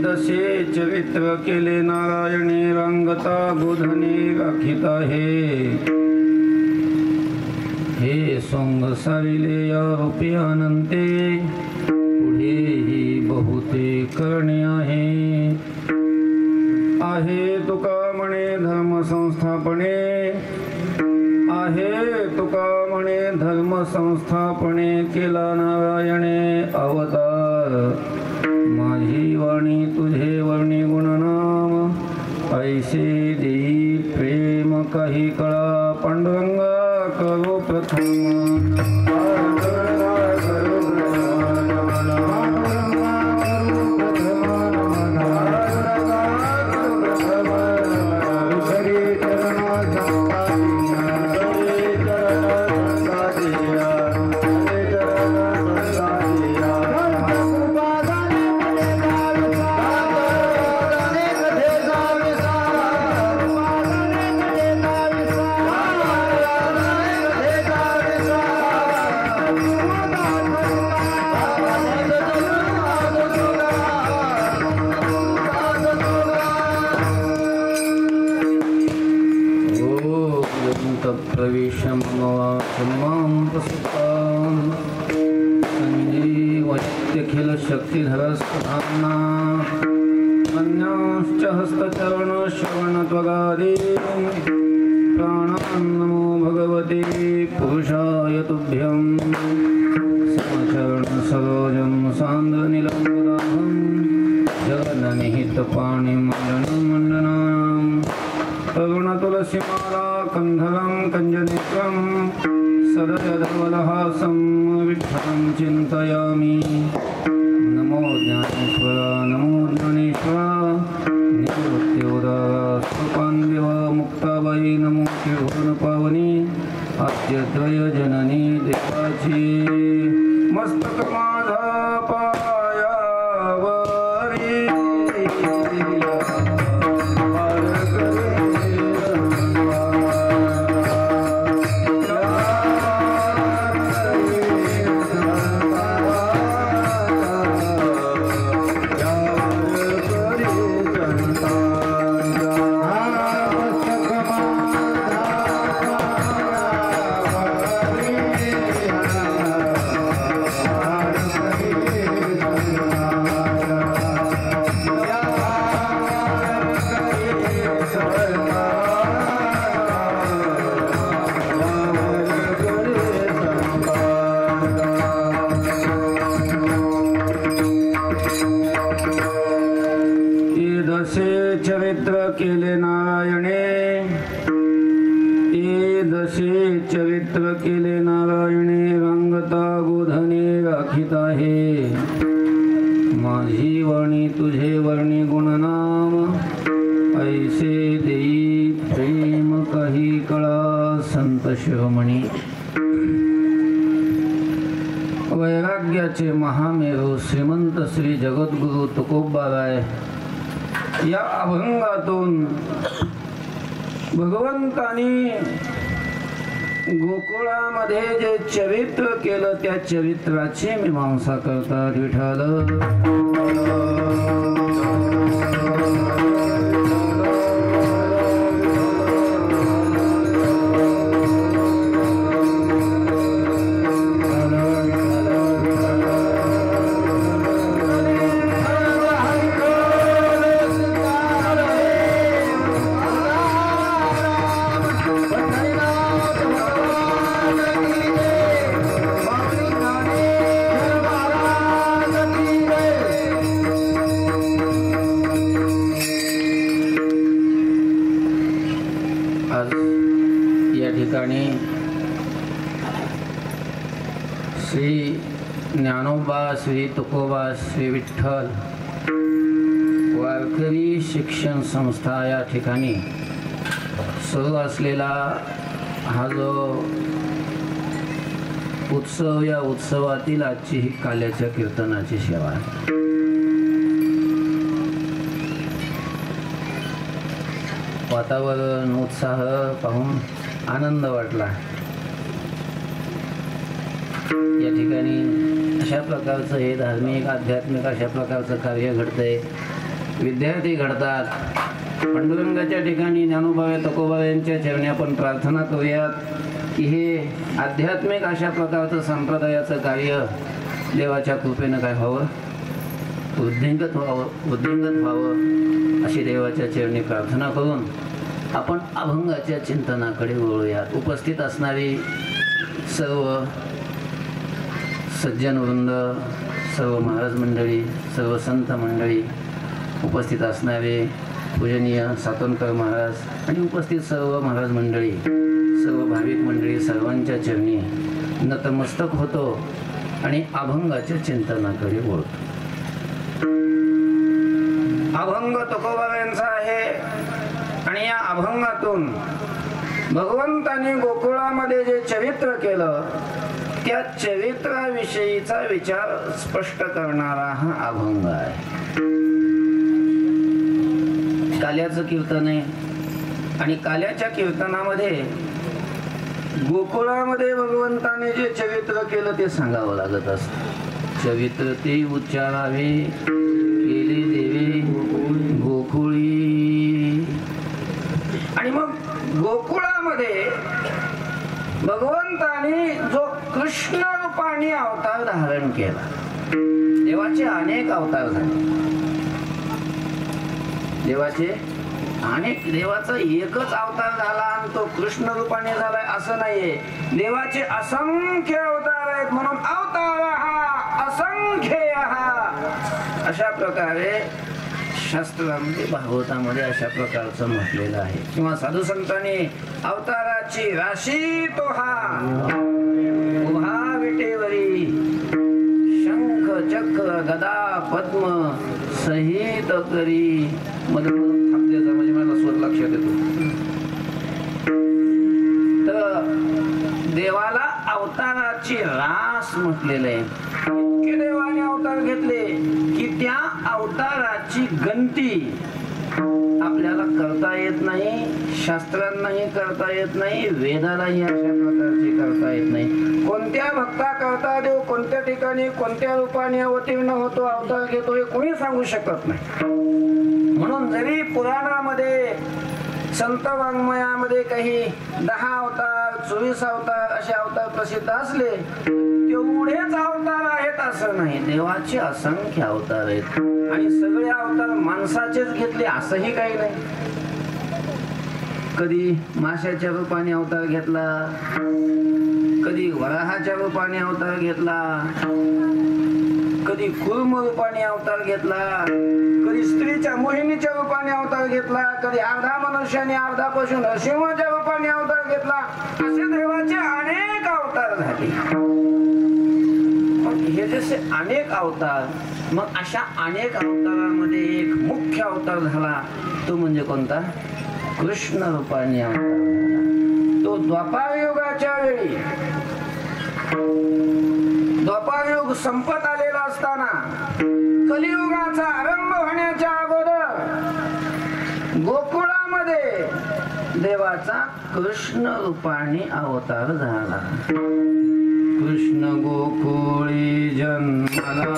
दशे चरित्र केले नारायणे रांगता गोधने राखित आहे हे सोंग सारिले या रूपे अनंते पुढेही बहुते करणे आहे तुका म्हणे धर्म संस्थापने आहे तुका म्हणे धर्म संस्थापने केला नारायणे अवतार माझी वाणी तुझे वर्णी गुणनाम ऐसे देई प्रेम काही कळा पांडुरंगा करो प्रथम शक्तिधरस्कधाम्ना अन्यांश्च हस्तचरण श्रवणत्वगादि प्राणान् नमो भगवते पुरुषाय तुभ्यं समचरण सरोजं सान्द्रनीलंबदाहं जगन्निहितपाणिमण्डनं तरुणतुलसीमाला कन्धरं कञ्जनेत्रं सदयधवलहासं विठ्ठलं चिन्तयामि नमो ज्ञानेश्वरा नमो ज्ञानेश्वरा निवृत्त्योदारा स्वपान्देवा मुक्ताबाई नमो त्रिभुवनपावनी आद्यद्वय जननी देवाची मस्तक माझा पायावरी केले नारायणे दशे चरित्र केले नारायणे रंगता गोधने राखित आहे माझी वाणी तुझे वर्णी गुणनाम ऐसे देई प्रेम काही कळा संत शिरोमणी वैराग्याचे महामेरू श्रीमंत श्री जगद्गुरु तुकोबाराय या अभंगातून भगवंतानी गोकुळामध्ये जे चरित्र केलं त्या चरित्राची मीमांसा करतात विठ्ठल श्री ज्ञानोबा श्री तुकोबा श्री विठ्ठल वारकरी शिक्षण संस्था या ठिकाणी सुरू असलेला हा जो उत्सव या उत्सवातील आजची ही काल्याच्या कीर्तनाची सेवा आहे। वातावरण उत्साह पाहून आनंद वाटला। या ठिकाणी अशा प्रकारचं हे धार्मिक आध्यात्मिक अशा प्रकारचं कार्य घडतंय विद्यार्थी घडतात. पांडुरंगाच्या ठिकाणी ज्ञानोबा तुकोबा यांच्या चरणी आपण प्रार्थना करूयात की हे आध्यात्मिक अशा प्रकारचं संप्रदायाचं कार्य देवाच्या कृपेनं काय व्हावं, वृद्धिंगत व्हावं अशी देवाच्या चरणी प्रार्थना करून आपण अभंगाच्या चिंतनाकडे वळूयात. उपस्थित असणारी सर्व सज्जन वृंद, सर्व महाराज मंडळी, सर्व संत मंडळी, उपस्थित असणारे पूजनीय सातोनकर महाराज आणि उपस्थित सर्व महाराज मंडळी, सर्व भाविक मंडळी, सर्वांच्या चरणी नतमस्तक होतो आणि अभंगाच्या चिंतनाकडे वळतो. अभंग तुकोबा यांचा आहे आणि या अभंगातून भगवंताने गोकुळामध्ये जे चरित्र केलं त्या चरित्राविषयीचा विचार स्पष्ट करणारा हा अभंग आहे. काल्याचं कीर्तन आहे आणि काल्याच्या कीर्तनामध्ये गोकुळामध्ये भगवंताने जे चरित्र केलं ते सांगावं लागत असत. चरित्र ते उच्चारावे केले देवे गोकुळी. आणि मग गोकुळामध्ये भगवंताने जो कृष्ण रूपाने अवतार धारण केला. देवाचे अनेक अवतार झाले, देवाचा एकच अवतार झाला आणि तो कृष्ण रूपाने झालाय असं नाहीये. देवाचे असंख्य अवतार आहेत म्हणून अवतार हा असंख्य अशा प्रकारे शास्त्रामध्ये भागवतामध्ये अशा प्रकारचं म्हटलेलं आहे. किंवा साधू संतांनी अवताराची राशी तो हा उभा विटेवरी शंख चक्र गदा पद्म सहित करी. मधून थांबले म्हणजे मला स्वर लक्षात येतो. तर देवाला अवताराची रास म्हटलेलं आहे. इतके देवाने अवतार घेतले की त्या अवताराची गणती आपल्याला करता येत नाही, शास्त्रांनाही करता येत नाही, वेदालाही अशा प्रकारची करता येत नाही. कोणत्या भक्ता करता देव कोणत्या ठिकाणी कोणत्या रूपाने अवतीर्ण होतो, अवतार घेतो हे कोणी सांगू शकत नाही. म्हणून जरी पुराणामध्ये संत वाङ्मयामध्ये काही 10 अवतार 24 अवतार असे अवतार प्रसिद्ध असले तेवढेच अवतार आहेत असं नाही. देवाचे असंख्य अवतार आहेत आणि सगळे अवतार माणसाचेच घेतले असंही काही नाही. कधी माशाच्या रूपाने अवतार घेतला, कधी वराहाच्या रूपाने अवतार घेतला, कधी कूर्म रूपाने अवतार घेतला, कधी स्त्रीच्या मोहिनीच्या रूपाने अवतार घेतला, कधी अर्धा मनुष्याने अर्धा पशु नरसिंहाच्या रूपाने अवतार घेतला. असे देवाचे अनेक अवतार झाले. मग हे जसे अनेक अवतार, मग अशा अनेक अवतारामध्ये एक मुख्य अवतार झाला तो म्हणजे कोणता? कृष्ण रूपाने अवतार झाला. तो द्वापार युगाच्या वेळी, द्वापार युग संपत आलेला असताना कलियुगाचा आरंभ होण्याच्या अगोदर गोकुळामध्ये देवाचा कृष्ण रूपाने अवतार झाला. कृष्ण गोकुळी जन्मला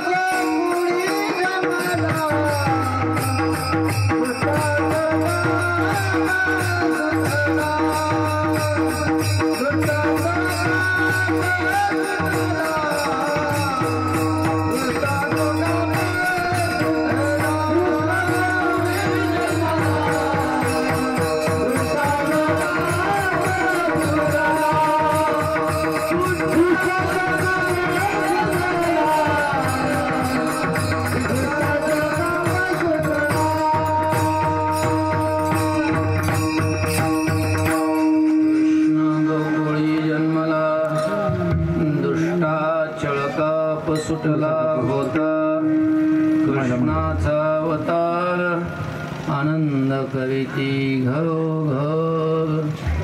Krishna कृष्णाचा अवतार आनंद करीती घरोघर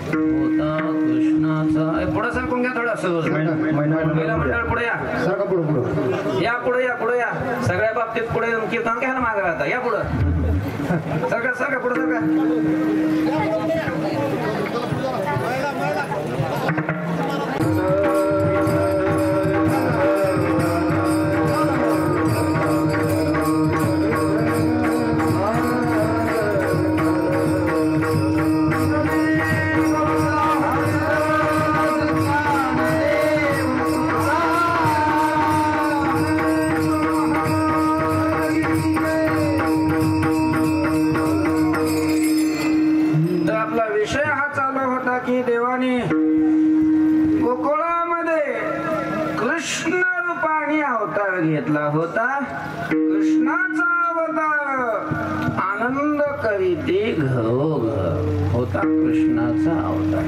होता कृष्णाचा. पुढे सरकून घ्या थोडं. मंडळ पुढे या. या पुढे या. पुढे या. सगळ्या बाबतीत पुढे कीर्तन घ्यायला मागे राहता. या पुढं सरका. सरका पुढे सरका. की देवाने गोकुळामध्ये कृष्ण रूपाने अवतार घेतला होता. कृष्णाचा अवतार आनंद करीते घरोघर होता कृष्णाचा अवतार.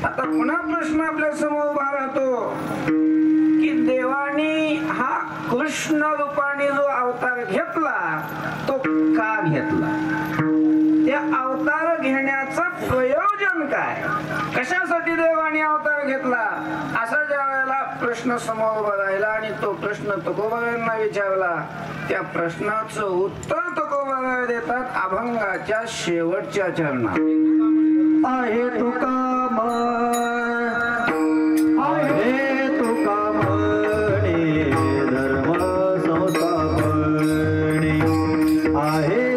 आता पुन्हा प्रश्न आपल्या समोर उभा राहतो की देवाने हा कृष्ण रूपाने जो अवतार घेतला तो का घेतला? त्या अवतार घेण्याचं प्रयोजन काय? कशासाठी देवाने अवतार घेतला? असा ज्या वेळेला प्रश्न समोर उभा राहिला आणि तो प्रश्न तुकोबारायांना विचारला, त्या प्रश्नाचं उत्तर तुकोबाराय देतात अभंगाच्या शेवटच्या चरणात. आहे तुका आहे तुका म्हणे धर्म संस्थापने आहे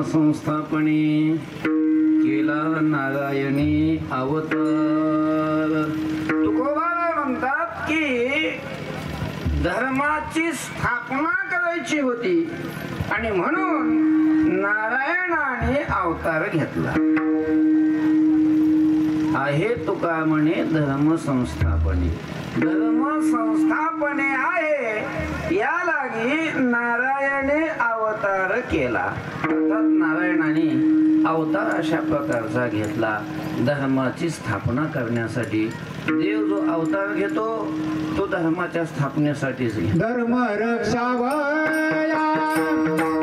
संस्थापने केला नारायणी अवतार. तुकोबाराय म्हणतात की धर्माची स्थापना करायची होती आणि म्हणून नारायणाने अवतार घेतला. आहे तुका म्हणे धर्म संस्थापने. धर्म संस्थापने आहे या लागी नारायणे अवतार केला. अर्थात नारायणाने अवतार अशा प्रकारचा घेतला धर्माची स्थापना करण्यासाठी. देव जो अवतार घेतो तो धर्माच्या स्थापनेसाठीच घेतो. धर्म रक्षावया धर्म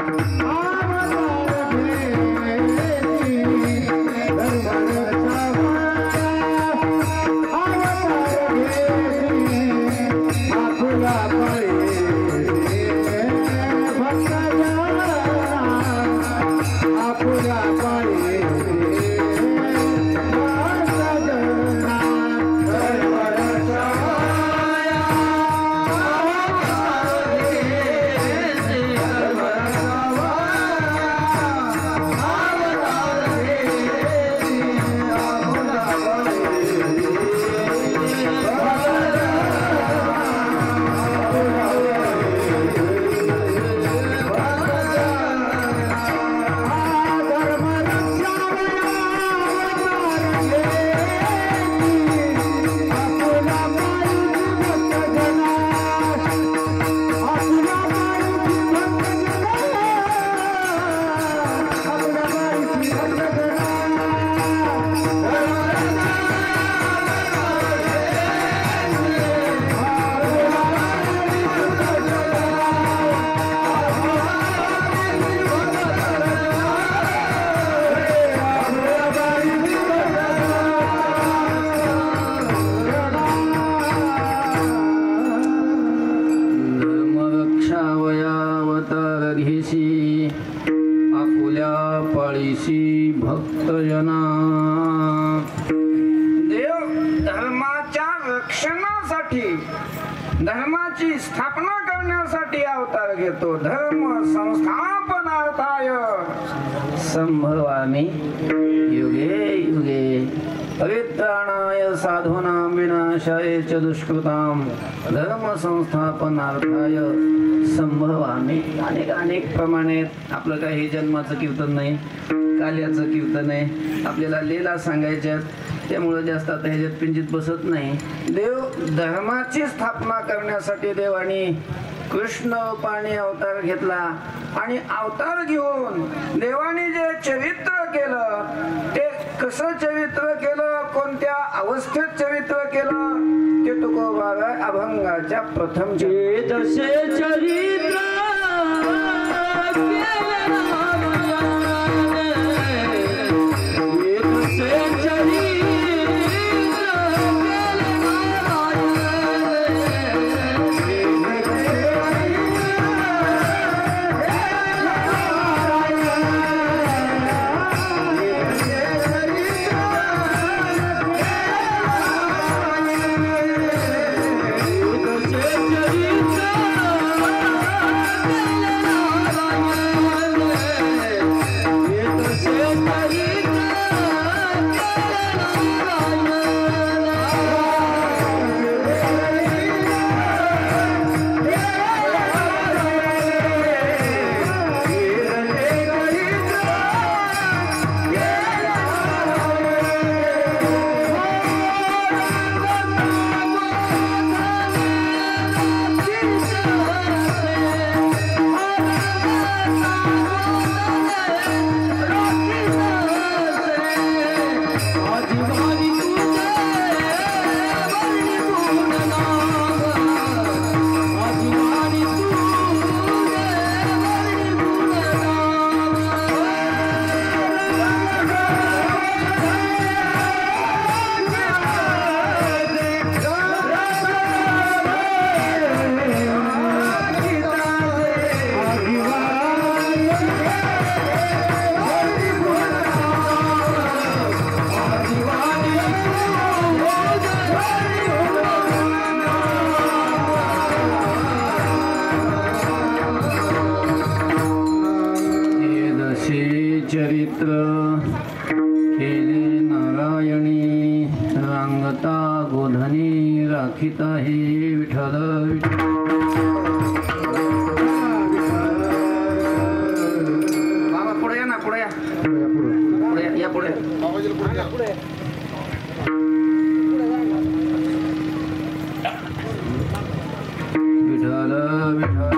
धर्माची स्थापना करण्यासाठी अवतार घेतो. धर्म संस्थापनार्थाय संभवामि युगे युगे परित्राणाय साधूनां विनाशाय च दुष्कृतां धर्म संस्थापनार्थाय संभवामि. अनेक प्रमाणे आपलं काही जन्माचं कीर्तन नाही, काल्याचं कीर्तन आहे, आपल्याला लीला सांगायच्यात, त्यामुळे जास्त आता ह्याच्यात पिंजित बसत नाही. देव धर्माची स्थापना करण्यासाठी देवाने कृष्ण रूपाने अवतार घेतला आणि अवतार घेऊन देवाने जे चरित्र केलं ते कसं चरित्र केलं, कोणत्या अवस्थेत चरित्र केलं ते तुकोबाराय अभंगाच्या प्रथम दशे चरित्र चरित्र केले नारायणी रांगता गोधनी राखिता हे विठ्ठल. बाबा पुढे या ना, पुढे या, पुढे या, पुढे विठ्ठल विठ्ठल.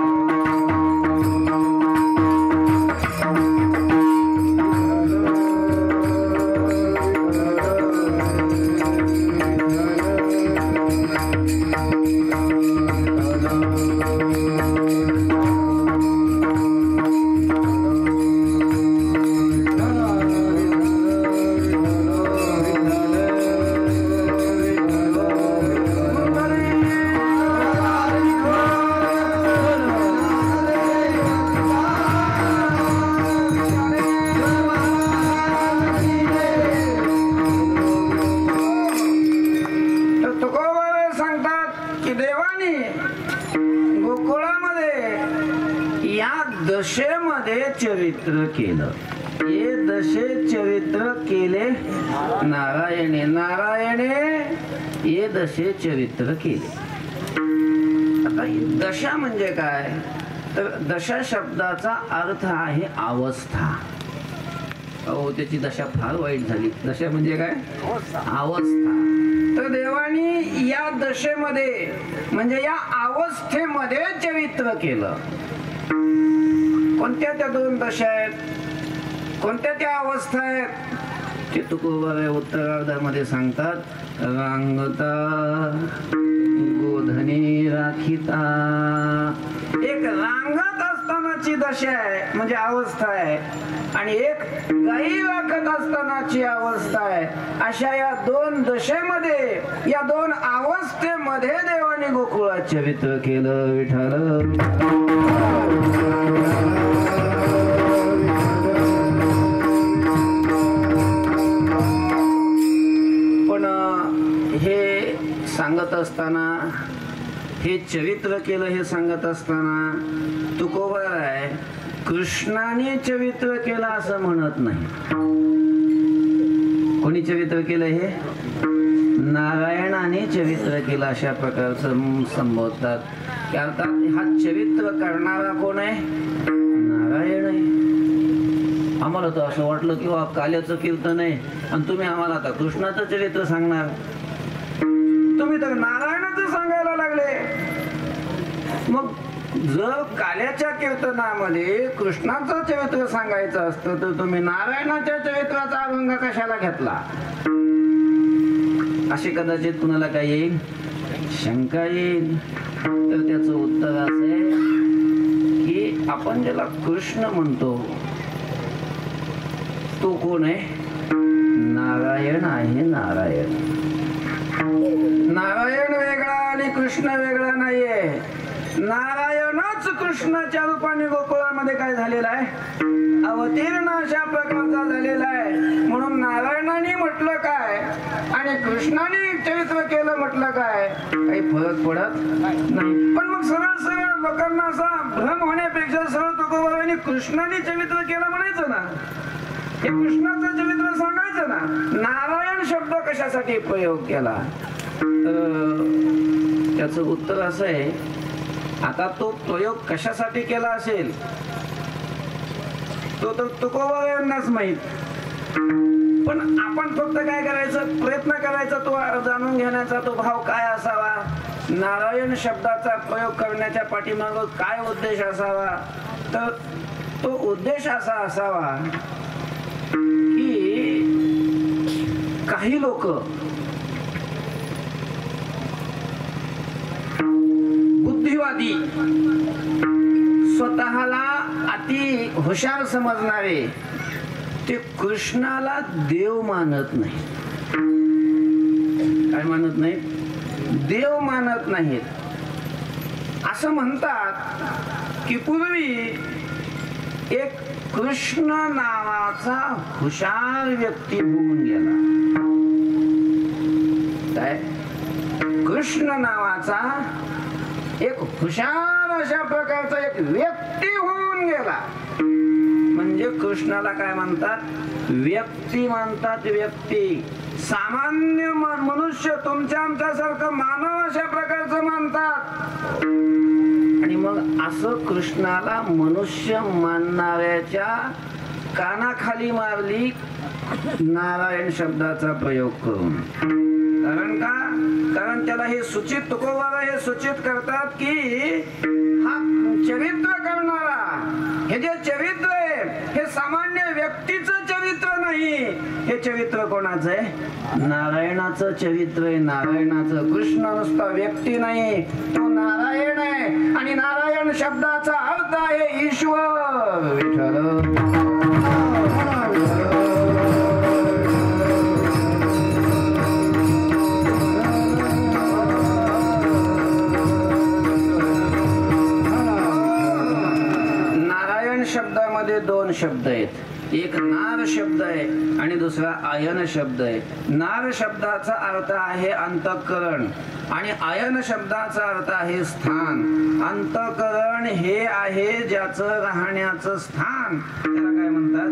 दशेमध्ये चरित्र केलं. हे दशे चरित्र केले नारायणे, नारायणे हे दशे चरित्र केले. आता दशा म्हणजे काय, तर दशा शब्दाचा अर्थ आहे अवस्था. अहो त्याची दशा फार वाईट झाली. दशा म्हणजे काय, अवस्था. तर देवानी या दशेमध्ये म्हणजे या अवस्थेमध्ये चरित्र केलं. कोणत्या त्या दोन दशा आहेत, कोणत्या त्या अवस्था आहेत ते तुकोबाराय उत्तरार्धामध्ये सांगतात. रांगता गोधनी राखिता. एक रांगत असतानाची दशा आहे म्हणजे अवस्था आहे, आणि एक गाई राखत असतानाची अवस्था आहे. अशा या दोन दशेमध्ये, या दोन अवस्थेमध्ये देवाने गोकुळात चरित्र केलं. विठ्ठल पण हे सांगत असताना हे चरित्र केलं हे सांगत असताना तुकोबाराय कृष्णाने चरित्र केलं असं म्हणत नाही. कोणी चरित्र केलं? हे नारायणाने चरित्र केलं अशा प्रकारचं संबोधतात. की अर्थात हा चरित्र करणारा कोण आहे? नारायण आहे. आम्हाला तर असं वाटलं की काल्याचं कीर्तन आहे आणि तुम्ही आम्हाला आता कृष्णाचं चरित्र सांगणार. तुम्ही तर नारायणाचं सांगायला लागले. मग जर काल्याच्या कीर्तनामध्ये कृष्णाचं चरित्र सांगायचं असतं तर तुम्ही नारायणाच्या चरित्राचा अभंग कशाला घेतला? अशी कदाचित कुणाला काय येईल? शंका येईल. तर त्याचं उत्तर असं आहे की आपण ज्याला कृष्ण म्हणतो तो कोण आहे? नारायण आहे. नारायण नारायण वेगळा आणि कृष्ण वेगळा नाहीये. नारायणच कृष्णाच्या रूपाने गोकुळामध्ये काय झालेला आहे? अवतीर्ण अशा प्रकारचा झालेला आहे. म्हणून नारायणाने म्हटलं काय आणि कृष्णाने चरित्र केलं म्हटलं काय काही फरक पडत नाही. पण मग सरळ सरळ लोकांना असा भ्रम होण्यापेक्षा सरळ तुकोबारायांनी कृष्णाने चरित्र केलं म्हणायचं ना. हे कृष्णाचं चरित्र सांगायचं ना. नारायण शब्द कशासाठी प्रयोग केला? त्याचं उत्तर असं आहे, आता तो प्रयोग कशासाठी केला असेल तो तर तुकोबारायांनाच माहित. पण आपण फक्त काय करायचं? प्रयत्न करायचा तो जाणून घेण्याचा तो भाव काय असावा. नारायण शब्दाचा प्रयोग करण्याच्या पाठीमाग काय उद्देश असावा? तर तो उद्देश असा असावा की काही लोक बुद्धिवादी, स्वतःला अति हुशार समजणारे, ते कृष्णाला देव मानत नाही. काय मानत नाहीत? देव मानत नाहीत. असं म्हणतात की पूर्वी एक कृष्ण नावाचा हुशार व्यक्ती होऊन गेला. काय? कृष्ण नावाचा एक हुशार अशा प्रकारचा एक व्यक्ती होऊन गेला. म्हणजे कृष्णाला काय म्हणतात? व्यक्ती म्हणतात. व्यक्ती, सामान्य मनुष्य, तुमच्या आमच्यासारखं मानव अशा प्रकारचं मानतात. आणि मग असं कृष्णाला मनुष्य मानणाऱ्याच्या कानाखाली मारली नारायण शब्दाचा प्रयोग करून. कारण का? कारण त्याला हे सूचित, तुकोबारा हे सूचित करतात की हा चरित्र करणारा, हे जे चरित्र आहे हे सामान्य व्यक्तीचं चरित्र नाही. हे चरित्र कोणाचं आहे? नारायणाचं चरित्र आहे. नारायणाचं. कृष्ण नुसता व्यक्ती नाही, तो नारायण आहे. आणि नारायण शब्दाचा अर्थ आहे ईश्वर. विठ्ठल शब्दामध्ये दोन शब्द आहेत. एक नार शब्द आहे आणि दुसरा आयन शब्द आहे. नार शब्दाचा अर्थ आहे अंतःकरण आणि आयन शब्दाचा अर्थ आहे स्थान. अंतःकरण हे आहे ज्याचं राहण्याचं स्थान, त्याला काय म्हणतात?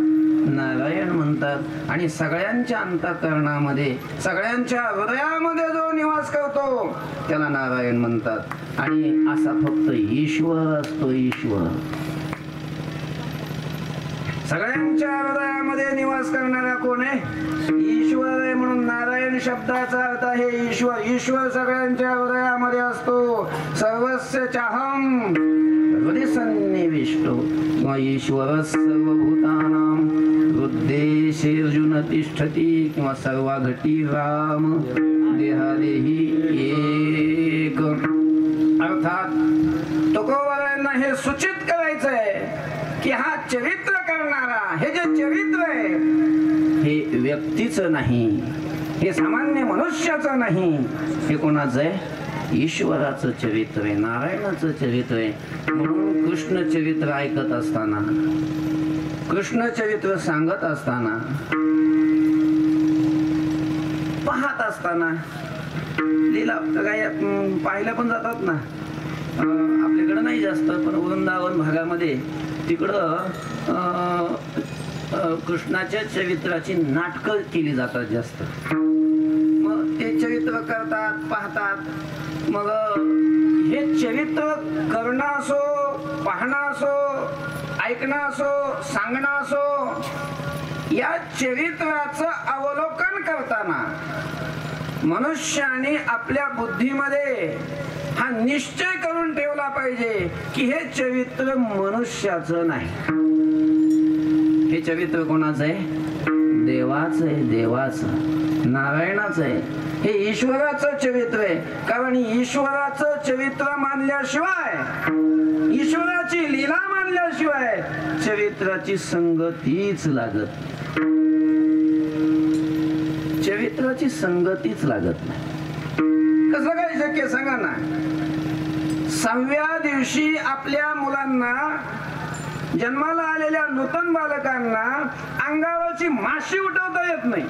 नारायण म्हणतात. आणि सगळ्यांच्या अंतःकरणामध्ये, सगळ्यांच्या हृदयामध्ये जो निवास करतो त्याला नारायण म्हणतात. आणि असा फक्त ईश्वर असतो. ईश्वर सगळ्यांच्या हृदयामध्ये निवास करणारा कोण आहे? ईश्वर आहे. म्हणून नारायण शब्दाचा अर्थ आहे ईश्वर. ईश्वर सगळ्यांच्या हृदयामध्ये असतो. सर्वस्य चाहम हृदय सन्निविष्टो किंवा ईश्वर सर्वभूतानां हृदयेषु तिष्ठति किंवा सर्वा घटी राम देहादेही एक. अर्थात तुकोबारायांना हे सूचित करायचंय की हा चरित्र करणारा, हे जे चरित्र आहे हे व्यक्तीचं नाही, हे सामान्य मनुष्याचं नाही. हे कोणाचं आहे? ईश्वराचं चरित्र आहे, नारायणाचं चरित्र आहे. म्हणून कृष्ण चरित्र ऐकत असताना, कृष्ण चरित्र सांगत असताना, पाहत असताना लिलाव काय पाहायला पण जातात ना, आपल्याकडं नाही जास्त, पण वृंदावन भागामध्ये तिकडं कृष्णाच्या चरित्राची नाटकं केली जातात जास्त. मग ते चरित्र करतात, पाहतात. मग हे चरित्र करणं असो, पाहणं असो, ऐकणं असो, सांगणं असो, या चरित्राचं अवलोकन करताना मनुष्याने आपल्या बुद्धीमध्ये हा निश्चय करून ठेवला पाहिजे की हे चरित्र मनुष्याचं नाही, हे चरित्र कोणाचं आहे? देवाचं आहे, देवाचं, नारायणाचं आहे, हे ईश्वराचं चरित्र आहे. कारण ईश्वराचं चरित्र मानल्याशिवाय, ईश्वराची लीला मानल्याशिवाय चरित्राची संगतीच लागत, चरित्राची संगतीच लागत नाही. कसं काय शक्य सांगा ना? 6व्या दिवशी आपल्या मुलांना, जन्माला आलेल्या नूतन बालकांना अंगावरची माशी उठवता येत नाही,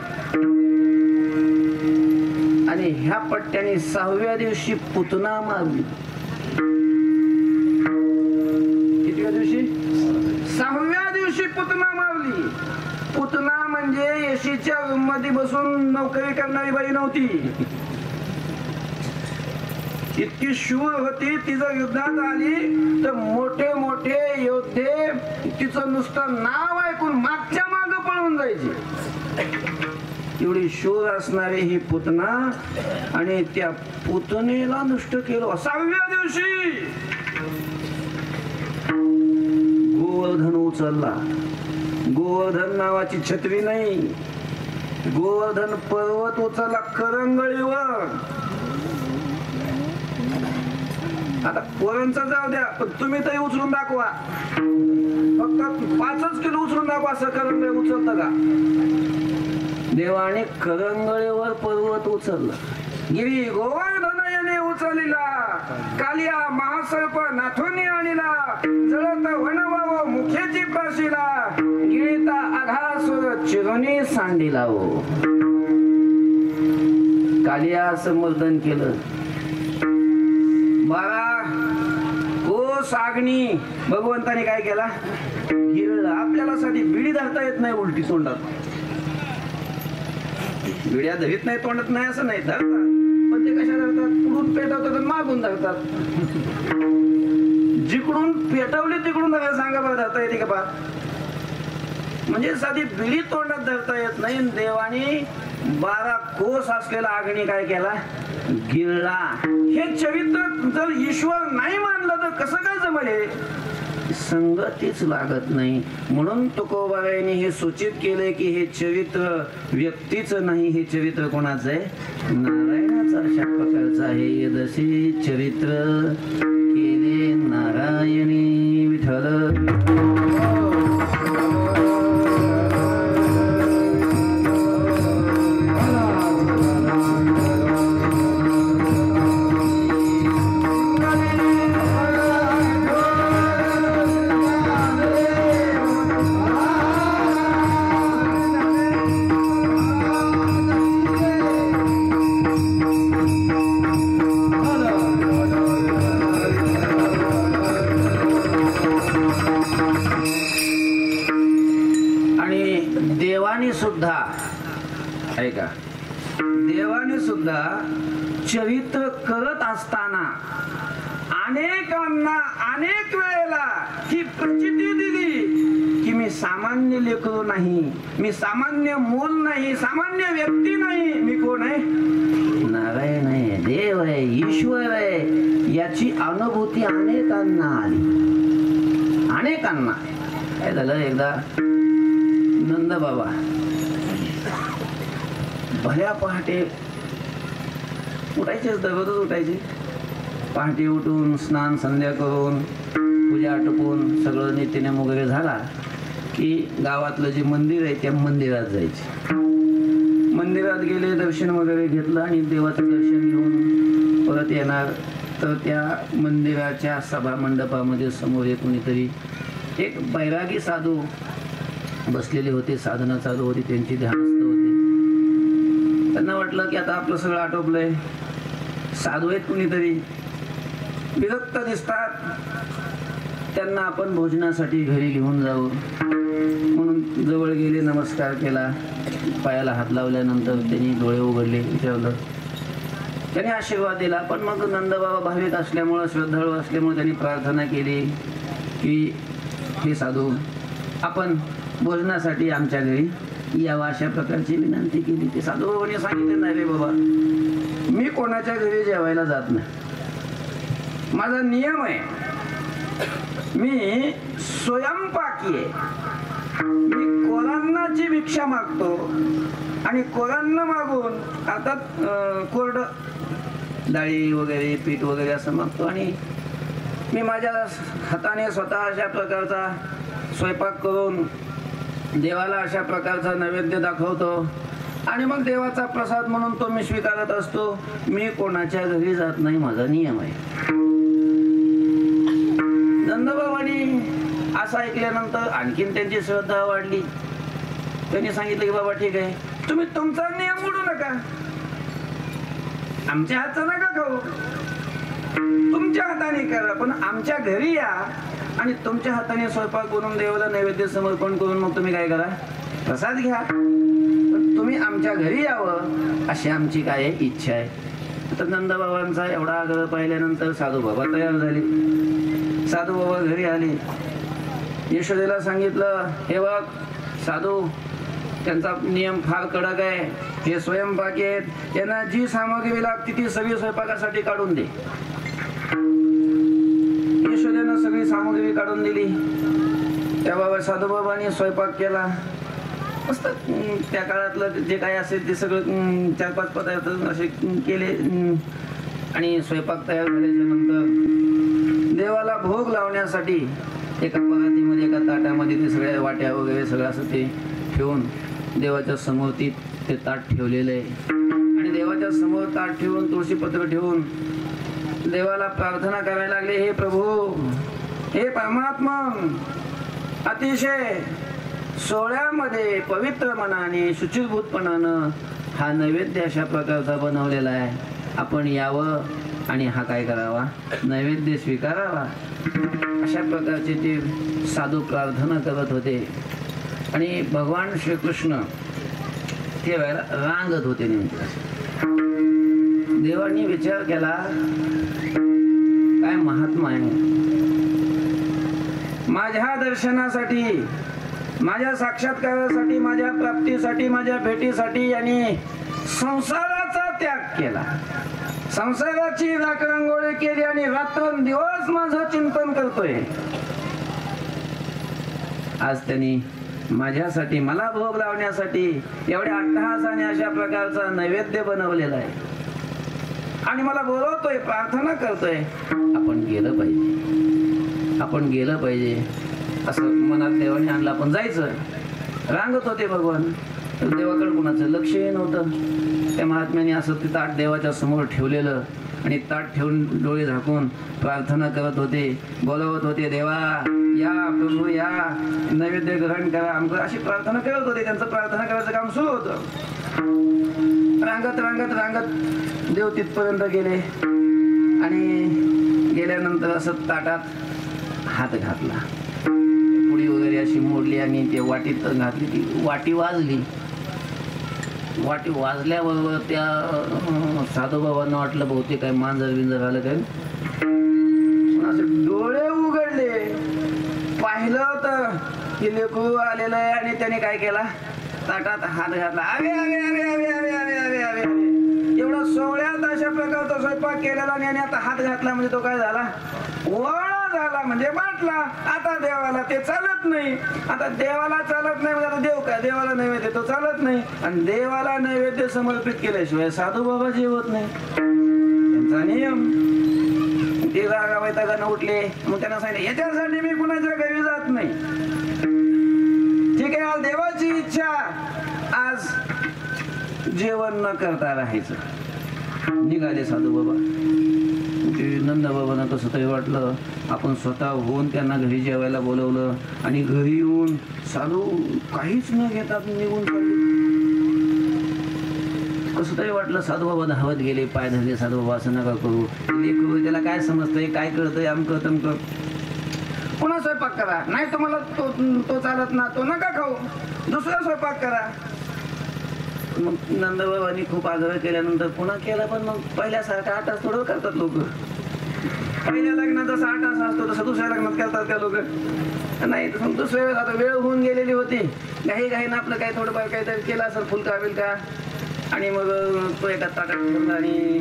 आणि ह्या पट्ट्याने 6व्या दिवशी पुतना मारली. कितव्या दिवशी? 6व्या दिवशी पुतना मारली. पुतना म्हणजे एसीच्या रूम मध्ये बसून नोकरी करणारी बाई नव्हती, इतकी शूर होती. तिचं युद्धात आली तर मोठे मोठे योद्धे तिचं नुसतं नाव ऐकून मागच्या माग पळून जायचे. एवढी शूर असणारी ही पुतना, आणि त्या पुतनेला नष्ट केलं 6व्या दिवशी. गोवर्धन उचलला. गोवर्धन नावाची छत्री नाही, गोवर्धन पर्वत उचलला करंगळीवर. आता पोरांचा जाऊ द्या, पण तुम्ही तरी उचलून दाखवा, फक्त 5 किलो उचलून दाखवा. असं करंगळी उचलतं का? देवाने करंगळीवर पर्वत उचलला. गिरी गोवर्धन याने उचलिला, कालिया महासर्प नाथोनी आणिला, जळत वनवाव मुखेची प्राशिला, गिळीता आघासुर चिरुनी सांडिला. हो, कालिया असं मर्दन केलं. 12 कोस अग्नी भगवंताने काय केला? गिळला. आपल्याला साठी बिडी धरता येत नाही उलटी तोंडात, बिड्या धरीत नाही तोंडात नाही असं नाही, धरतात. पण ते कशा धरतात? पुढून पेटवतात आणि मागून धरतात. जिकडून पेटवली तिकडून धरायला सांगा बरं, धरता येते का? पा म्हणजे साधी बिडी तोंडात धरता येत नाही. देवाने 12 कोस असलेला अग्नी काय केला? गिळला. हे चरित्र जर ईश्वर नाही मानलं तर कसं काय जमले? संगतीच लागत नाही. म्हणून तुकोबारायांनी हे सूचित केले की हे चरित्र व्यक्तीचं नाही, हे चरित्र कोणाचं आहे? नारायणाचं. अशा प्रकारचं आहे. यदसे चरित्र केले नारायणी विठ्ठल. देवाने सुद्धा चरित्र करत असताना अनेकांना अनेक वेळेला ही प्रचिती दिली की मी सामान्य लेकरू नाही, मी सामान्य मूल नाही, सामान्य व्यक्ती नाही, मी कोण आहे? नारायण आहे, देव आहे, ईश्वर आहे. याची अनुभूती अनेकांना आली, अनेकांना. काय झालं? एकदा नंद बाबा भल्या पहाटे उठायचेच, दररोजच उठायचे. पहाटे उठून स्नान संध्या करून पूजा आटोपून सगळं नित्यनेम वगैरे झाला की गावातलं जे मंदिर आहे त्या मंदिरात जायचे. मंदिरात गेले, दर्शन वगैरे घेतलं आणि देवाचं दर्शन घेऊन परत येणार तर त्या मंदिराच्या सभा मंडपामध्ये समोर कोणीतरी एक बैरागी साधू बसलेले होते. साधना चालू होती त्यांची, ध्यानस्थ होते. त्यांना वाटलं की आता आपलं सगळं आटोपलंय, साधू आहेत कुणीतरी, विरक्त दिसतात, त्यांना आपण भोजनासाठी घरी घेऊन जाऊ म्हणून जवळ गेले, नमस्कार केला, पायाला हात लावल्यानंतर त्यांनी डोळे उघडले, विचारलं, त्यांनी आशीर्वाद दिला. पण मग नंदबाबा भाविक असल्यामुळं, श्रद्धाळू असल्यामुळे त्यांनी प्रार्थना केली की हे साधू, आपण भोजनासाठी आमच्या घरी यावं, अशा प्रकारची विनंती केली. ते साधू बाबांनी सांगितलं, नाही रे बाबा, मी कोणाच्या घरी जेवायला जात नाही, माझा नियम आहे, मी स्वयंपाकी आहे, मी कोरांनाची भिक्षा मागतो आणि कोरांना मागून अर्थात कोरड डाळी वगैरे पीठ वगैरे असं मागतो आणि मी माझ्या हाताने स्वतः अशा प्रकारचा स्वयंपाक करून देवाला अशा प्रकारचा नैवेद्य दाखवतो आणि मग देवाचा प्रसाद म्हणून तो मी स्वीकारत असतो, मी कोणाच्या घरी जात नाही, माझा नियम आहे. नंदबाबांनी असं ऐकल्यानंतर आणखीन त्यांची श्रद्धा वाढली. त्यांनी सांगितलं की बाबा ठीक आहे, तुम्ही तुमचा नियम मोडू नका, आमच्या हातचा नका खाऊ, तुमच्या हाताने करा, पण आमच्या घरी या आणि तुमच्या हाताने स्वयंपाक बनवून देवाला नैवेद्य समर्पण करून मग तुम्ही काय करा, प्रसाद घ्या, पण तुम्ही आमच्या घरी यावं अशी आमची काय इच्छा आहे. तर नंदबाबांचा एवढा आग्रह पाहिल्यानंतर साधू बाबा तयार झाले. साधू बाबा घरी आले, यशोदेला सांगितलं, हे बघ साधू, त्यांचा नियम फार कडक आहे, हे स्वयंपाकी आहेत, यांना जी सामग्री लागते ती सगळी स्वयंपाकासाठी काढून दे. यशोदेनं सगळी सामग्री काढून दिली. त्या बाबा साधू बाबांनी स्वयंपाक केला. मस्त त्या काळातलं जे काय असेल ते सगळं 4-5 पदार्थ असे केले आणि स्वयंपाक तयार झाल्याच्या नंतर देवाला भोग लावण्यासाठी एका परातीमध्ये, एका ताटामध्ये ते सगळ्या वाट्या वगैरे सगळं असं ते ठेवून देवाच्या समोर ते ताट ठेवलेलं आहे आणि देवाच्या समोर ताट ठेवून तुळशीपत्र ठेवून देवाला प्रार्थना करायला लागले, हे प्रभू, हे परमात्मा, अतिशय सोहळ्यामध्ये पवित्र मनाने, शुचिर्भूतपणानं हा नैवेद्य अशा प्रकारचा बनवलेला आहे, आपण यावं आणि हा काय करावा, नैवेद्य स्वीकारावा. अशा प्रकारचे ते साधू प्रार्थना करत होते आणि भगवान श्रीकृष्ण ते वेळेला रांगत होते. नेमके देवांनी विचार केला, काय महात्मा आहे, माझ्या दर्शनासाठी, माझ्या साक्षात्कारासाठी, माझ्या प्राप्तीसाठी, माझ्या भेटीसाठी यांनी संसाराचा त्याग केला, संसाराची राखरंगोळी केली आणि रात्रंदिवस माझं चिंतन करतोय. आज त्यांनी माझ्यासाठी, मला भोग लावण्यासाठी एवढ्या अट्टहासाने अशा प्रकारचा नैवेद्य बनवलेला आहे आणि मला बोलवतोय, प्रार्थना करतोय, आपण गेलं पाहिजे, आपण गेलं पाहिजे असं मनात देवाने आणलं. आपण जायचं. रांगत होते भगवान, तर देवाकडे कुणाचं लक्षही नव्हतं. त्या महात्म्याने असं ते ताट देवाच्या समोर ठेवलेलं आणि ताट ठेवून डोळे झाकून प्रार्थना करत होते, बोलवत होते, देवा या, प्रभू या, नैवेद्य ग्रहण करा, आमचं अशी प्रार्थना करत होते. त्यांचं प्रार्थना करायचं काम सुरू होतं. रांगत रांगत रांगत देव तिथपर्यंत गेले आणि गेल्यानंतर असं ताटात हात घातला, पुडी वगैरे अशी मोडली आणि ते वाटीत घातली. ती वाटी वाजली. वाटी वाजल्याबरोबर त्या साधूबाबांना वाटलं बहुतेक काय मांजर बिंजर आलं काय. असे डोळे उघडले, पाहिलं तर की लेकरू आलेलं आहे आणि त्याने काय केला, ताटात हात घातला. अरे अरे अरे अरे अरे अरे अरे अरे एवढा सोहळ्यात अशा प्रकारचा स्वयंपाक केलेला आणि आता हात घातला म्हणजे तो काय झाला, वळा झाला, म्हणजे बाटला. आता देवाला ते चालत नाही. आता देवाला चालत नाही म्हणजे आता देव काय, देवाला नैवेद्य तो चालत नाही आणि देवाला नैवेद्य समर्पित केल्याशिवाय साधू बाबा जेवत नाही, त्यांचा नियम. ते जागा वैतागानं उठले. मग त्यांना सांगितलं, याच्यासाठी मी कुणाच्या घरी जात नाही. ठीक आहे, आज देवाची इच्छा, आज जेवण न करता राहायचं. निघाले साधू बाबा. नंदबाबांना कसं तरी वाटलं, आपण स्वतः होऊन त्यांना घरी जेवायला बोलवलं आणि घरी येऊन साधू काहीच न घेता निघून चालले. कसं तरी वाटलं. साधू बाबा धावत गेले, पाय धरले. साधू बाबा असं नका करू, लेकरू त्याला काय समजतंय, काय कळतंय, आमकं तमकं. पुन्हा स्वयंपाक करा. नाही तुम्हाला तो चालत ना, तो नका खाऊ, दुसरा स्वयंपाक करा. मग नंदबाबांनी खूप आग्रह केल्यानंतर पुन्हा केला. पण मग पहिल्यासारखा 8 तास थोडं करतात लोक. पहिल्या लग्नात जसा 8 तास असतो तसं दुसऱ्या लग्नात करतात का लोक? नाही. दुसऱ्या वेळेस आता वेळ होऊन गेलेली होती. घाईघाईनं आपलं काही थोडंफार काहीतरी केलं असेल, फुलका बिलका, आणि मग तो एका ताटात ठेवला आणि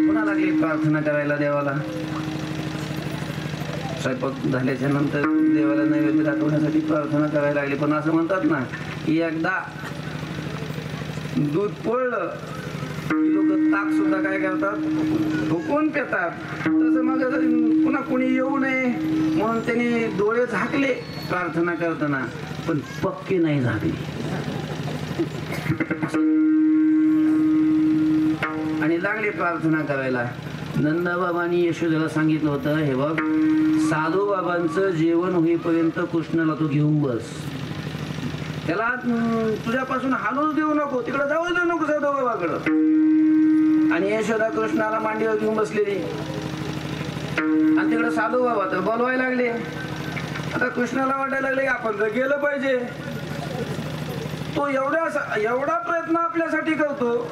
पुन्हा लागली प्रार्थना करायला देवाला. स्वयंपाक झाल्याच्या नंतर देवाला नैवेद्य दाखवण्यासाठी प्रार्थना करायला लागली. पण असं म्हणतात ना की एकदा दूध पडलं की लोक ताक सुद्धा काय करतात, ठोकून पितात. तसं मग पुन्हा कोणी येऊ नये म्हणून त्यांनी डोळे झाकले प्रार्थना करताना, पण पक्के नाही झाकले. आणि लागले प्रार्थना करायला. नंदबाबांनी यशोदेला सांगितलं होतं, हे बघ, साधू बाबांचं जेवण होईपर्यंत कृष्णाला तू घेऊन बस. त्याला तुझ्यापासून हालूच देऊ नको, तिकडे जाऊच देऊ नको साधू बाबाकडं. आणि यशोदा कृष्णाला मांडीवर घेऊन बसलेली आणि तिकडे साधू बाबा तर बोलवायला लागले. आता कृष्णाला वाटायला लागले की आपण तर गेलं पाहिजे. तो एवढा प्रयत्न आपल्यासाठी करतो,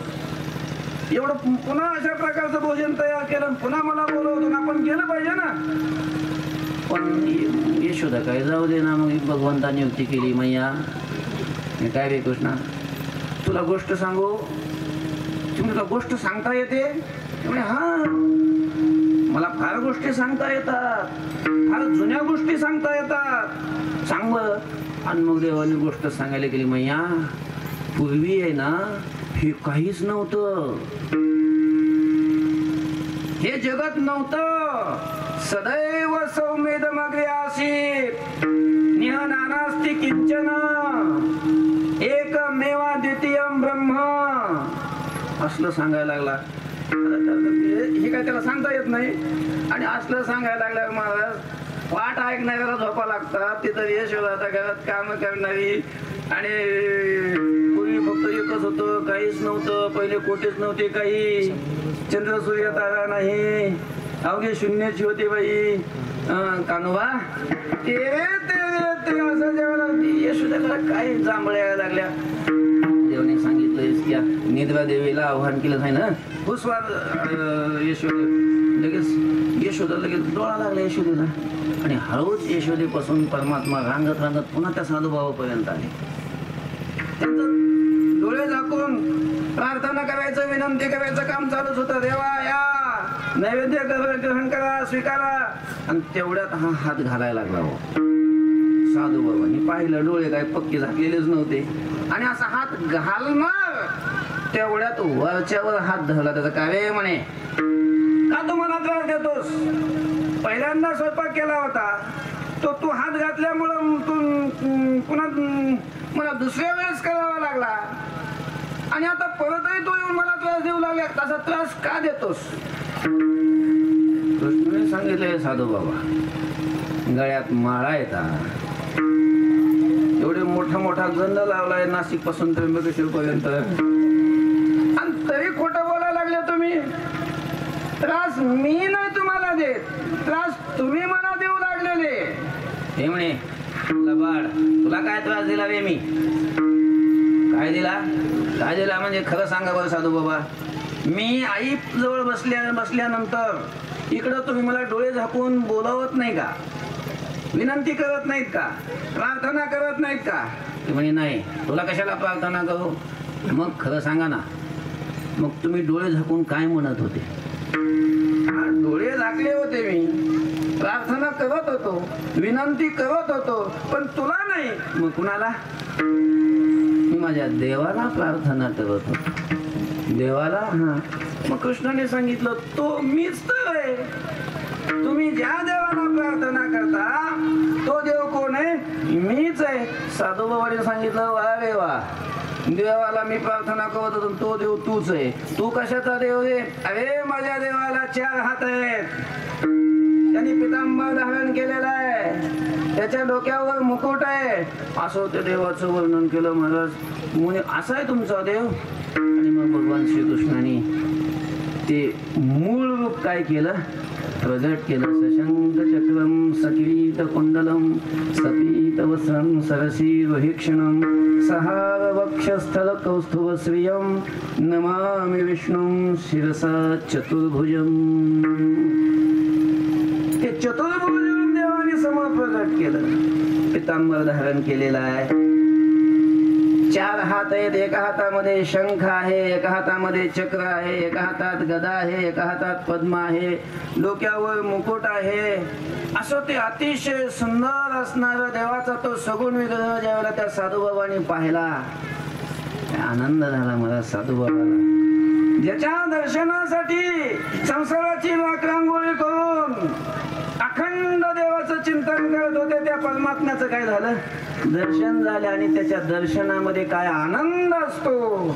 एवढं पुन्हा अशा प्रकारचं भोजन तयार केलं, पुन्हा मला बोलवतो, आपण गेलं पाहिजे ना. पण यशोदा काय जाऊ दे ना. मग भगवंताने युक्ती केली, मैया काय रे कृष्णा, तुला गोष्ट सांगू? तुला गोष्ट सांगता येते? हा, मला फार गोष्टी सांगता येतात, फार जुन्या गोष्टी सांगता येतात, सांग बरं. आणि मग देवाने गोष्ट सांगायला गेली, मैया पूर्वी आहे ना हे काहीच नव्हतं, हे जगत नव्हतं. सदैव सौमेदमग्रे आसीत् निहनानास्ति किंचन एकमेवा द्वितीयं ब्रह्म. असलं सांगायला लागला. हे काय त्याला सांगता येत नाही. आणि असलं सांगायला लागल्यावर महाराज पाठ ऐकणाऱ्याला झोपा लागतात. तिथं यशोदा घरात काम करणारी. आणि पूर्वी फक्त एकच होतं, काहीच नव्हतं, पहिले कोटीच नव्हते, काही चंद्र सूर्य तारा नाही, अवघे शून्याची होती बाई. कान्होबा ते असं जेव्हा यशोदाला काय जांभळ्या लागल्या. देवाने सांगितलं, निद्रा देवीला आव्हान केलं आहे ना, भूस्वाद. यशोदा लगेच डोळा लागला यशोदेला. आणि हळूच यशोदेपासून परमात्मा रांगत रांगत पुन्हा त्या साधूबाबापर्यंत आले. त्यांचं डोळे झाकून प्रार्थना करायचं, विनंती करायचं काम चालूच होतं. देवा या, नैवेद्य ग्रहण करा, स्वीकारा. आणि तेवढ्यात हा हात घालायला लागला. हो, साधू बाबांनी पाहिलं, डोळे काय पक्के झाकलेलेच नव्हते. आणि असा हात घालणार तेवढ्यात वरच्यावर हात धरला. त्याचा काय म्हणे, का तू मला त्रास देतोस? पहिल्यांदा स्वयंपाक केला होता तो तू हात घातल्यामुळं तू पुन्हा मला दुसऱ्या वेळेस करावा लागला. आणि आता परतही तू येऊन मला त्रास देऊ लागला. तसा त्रास का देतोस? कृष्णाने सांगितलंय, साधू बाबा गळ्यात माळा येतात, एवढे मोठा गंध लावलाय नाशिक पासून त्र्यंबकेश्वर पर्यंत, आणि तरी खोटं बोलायला लागले तुम्ही. त्रास मी नाही तुम्हाला देत, त्रास तुम्ही मला देऊ लागलेले. हे म्हणे, लबाड, तुला काय त्रास दिला रे? मी काय दिला? काय दिला म्हणजे खरं सांगा बरं साधू बाबा. मी आई जवळ बसल्यानंतर इकडं तुम्ही मला डोळे झाकून बोलावत नाही का? विनंती करत नाहीत का? प्रार्थना करत नाहीत का? ते म्हणे नाही. तुला कशाला प्रार्थना करू? मग खरं सांगा ना, मग तुम्ही डोळे झाकून काय म्हणत होते? डोळे झाकले होते, मी प्रार्थना करत होतो, विनंती करत होतो, पण तुला नाही. मग कुणाला? मी माझ्या देवाला प्रार्थना करत होतो. देवाला? हा. मग कृष्णाने सांगितलं, तो मीच तर आहे. तुम्ही ज्या देवाला प्रार्थना करता तो देव कोण आहे? मीच आहे. साधू बाबाने सांगितलं, वा रे वा, देवाला मी प्रार्थना करत होतो, तो देव तूच आहे. तू कशाचा देव रे? अरे माझ्या देवाला 4 हात आहेत, त्यांनी पितांबर धारण केलेला आहे, त्याच्या डोक्यावर मुकुट आहे. असं त्या देवाचं वर्णन केलं महाराज. म्हणे असा आहे तुमचा देव? आणि मग ते मूळ रूप काय केलं, प्रगट केलं. सशंक चक्रम सकिरीट कुंडलम सपीत वस्त्रम सरसीर्वहीक्षणम सहार वक्षस्थल कौस्तुभ श्रियम नमामि विष्णुं शिरसा चतुर्भुजम. ते चतुर्भुज देवाने समोर प्रगट केलं. पितांबर धारण केलेला आहे. 4 हात आहेत. एका हातामध्ये शंख आहे, एका हातामध्ये चक्र आहे, एका हातात गदा आहे, एका हातात पद्म आहे, डोक्यावर मुकुट आहे. असं ते अतिशय सुंदर असणारा देवाचा तो सगुण विग्रह ज्यावेळेला त्या साधूबाबांनी पाहिला, आनंद झाला मला साधूबाबाला. ज्याच्या दर्शनासाठी संसाराची रांगोळी करून अखंड देवाचं चिंतन करत होते, त्या परमात्म्याचं काय झालं, दर्शन झाले. आणि त्याच्या दर्शनामध्ये काय आनंद असतो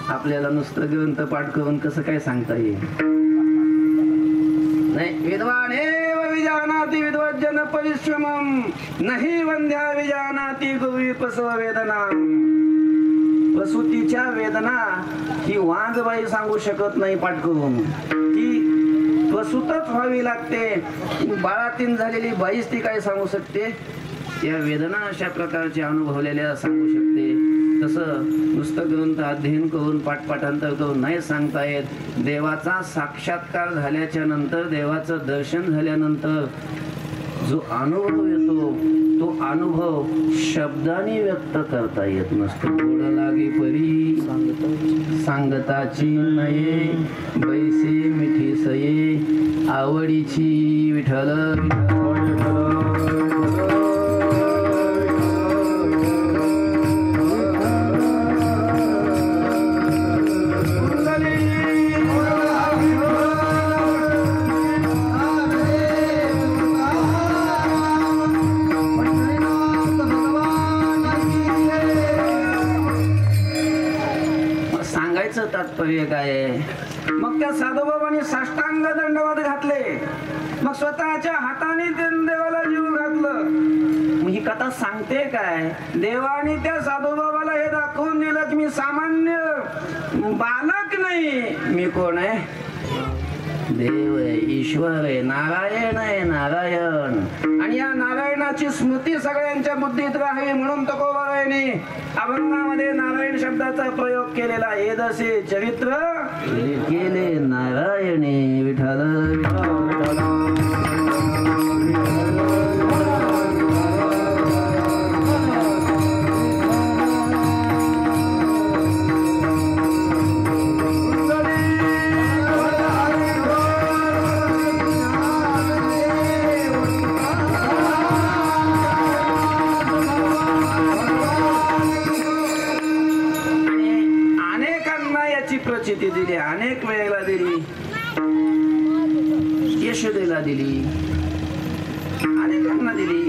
आपल्याला नुसतं ग्रंथ पाठ करून कसं काय सांगता येईल. नाही, विद्वानेव विजानाति विद्वज्जन परिश्रमम नाही वंद्या विजानाति गुरुप्रसव वेदना. प्रसूतीच्या वेदना ही वाघबाई सांगू शकत नाही पाठ करून, ती प्रसूतच व्हावी लागते. बाळातीन झालेली बाईच ती काय सांगू शकते, या वेदना अशा प्रकारच्या अनुभवलेल्या सांगू शकते. तसं नुसतं ग्रंथ अध्ययन करून पाठपाठांतर करून नाही सांगता येत. देवाचा साक्षात्कार झाल्याच्या नंतर, देवाचं दर्शन झाल्यानंतर जो अनुभव येतो, तो अनुभव शब्दाने व्यक्त करता येत नसतो. गोड लागे परी सांगताची नये, बैसे मिठी सये आवडीची विठ्ठल तात्पर्य काय आहे. मग त्या साधूबाबांनी साष्टांग दंडवत घातले, मग स्वतःच्या हाताने देवाला जीव घातलं. मग ही कथा सांगते काय, देवाने त्या साधूबाबाला हे दाखवून दिलं की मी सामान्य बालक नाही, मी कोण आहे, देव आहे, ईश्वर आहे, नारायण आहे, नारायण. आणि या नारायणाची स्मृती सगळ्यांच्या बुद्धीत राहावी म्हणून तुकोबारायाने अभंगामध्ये नारायण शब्दाचा प्रयोग केलेला. हे जसे चरित्र केले नारायणे विठ्ठल विठ्ठल. प्रचिती दिली, अनेक वेळेला दिली, यशोदेला दिली, अनेकांना दिली.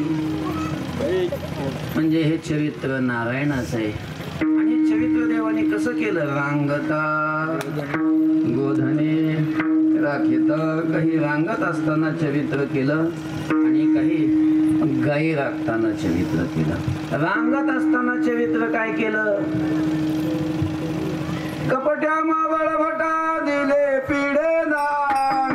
म्हणजे हे चरित्र नारायणाचं आहे. आणि चरित्र देवाने कसं केलं, रांगता गोधने राखीत. काही रांगत असताना चरित्र केलं आणि काही गाई राखताना चरित्र केलं. रांगत असताना चरित्र काय केलं, कपट्या मावळ भटा दिले पिढे दान.